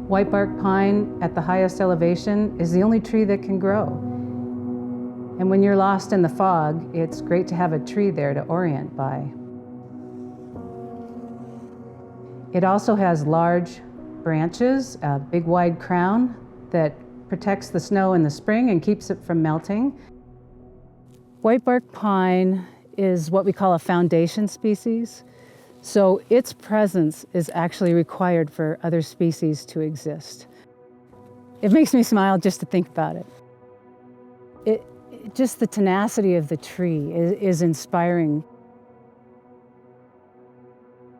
Whitebark pine at the highest elevation is the only tree that can grow. And when you're lost in the fog, it's great to have a tree there to orient by. It also has large branches, a big wide crown that protects the snow in the spring and keeps it from melting. Whitebark pine is what we call a foundation species. So its presence is actually required for other species to exist. It makes me smile just to think about it. Just the tenacity of the tree is inspiring.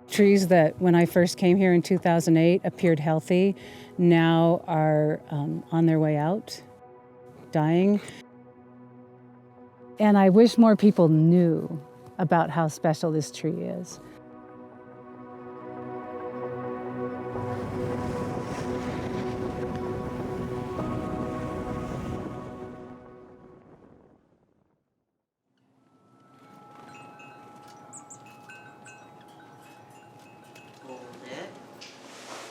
Trees that, when I first came here in 2008, appeared healthy, now are on their way out, dying. And I wish more people knew about how special this tree is.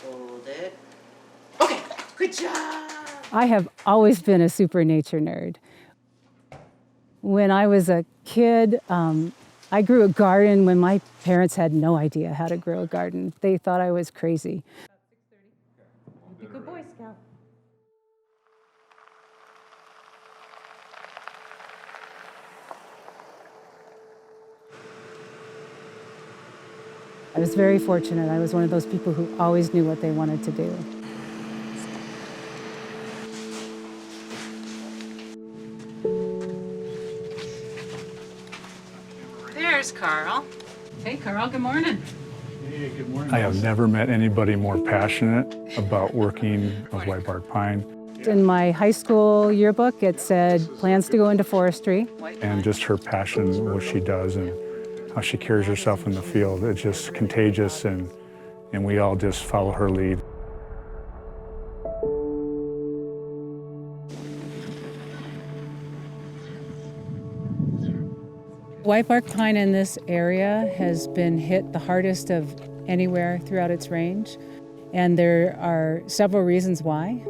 Hold it. Okay, good job. I have always been a super nature nerd. When I was a kid, I grew a garden when my parents had no idea how to grow a garden. They thought I was crazy. Be a good Boy Scout. I was very fortunate. I was one of those people who always knew what they wanted to do. There's Carl. Hey, Carl, good morning. Hey, good morning. I have never met anybody more passionate about working with whitebark pine. In my high school yearbook, it said plans to go into forestry. And just her passion, what she does, and how she carries herself in the field. It's just contagious, and we all just follow her lead. Whitebark pine in this area has been hit the hardest of anywhere throughout its range. And there are several reasons why.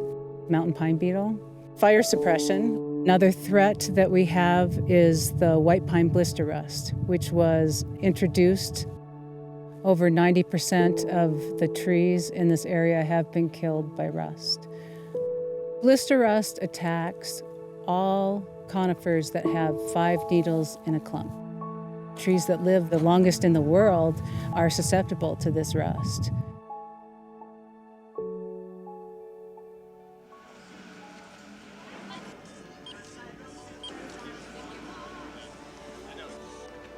Mountain pine beetle, fire suppression. Another threat that we have is the white pine blister rust, which was introduced. Over 90% of the trees in this area have been killed by rust. Blister rust attacks all conifers that have 5 needles in a clump. Trees that live the longest in the world are susceptible to this rust.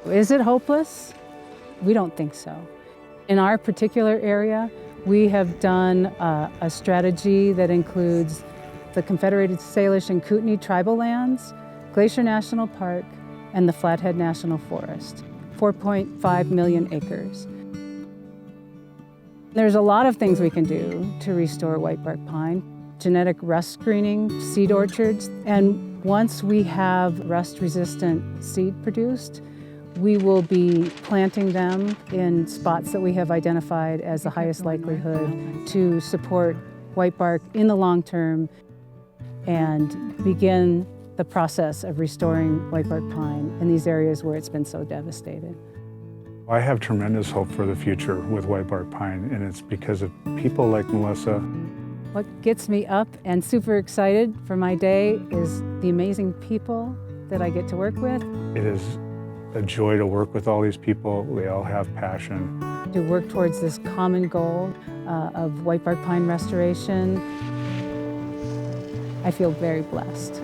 Is it hopeless? We don't think so. In our particular area, we have done a strategy that includes the Confederated, Salish, and Kootenai tribal lands, Glacier National Park, and the Flathead National Forest, 4.5 million acres. There's a lot of things we can do to restore whitebark pine. Genetic rust screening, seed orchards, and once we have rust-resistant seed produced, we will be planting them in spots that we have identified as the highest likelihood to support whitebark in the long term and begin the process of restoring whitebark pine in these areas where it's been so devastated. I have tremendous hope for the future with whitebark pine, and it's because of people like Melissa. What gets me up and super excited for my day is the amazing people that I get to work with. It is a joy to work with all these people. They all have passion. To work towards this common goal of whitebark pine restoration, I feel very blessed.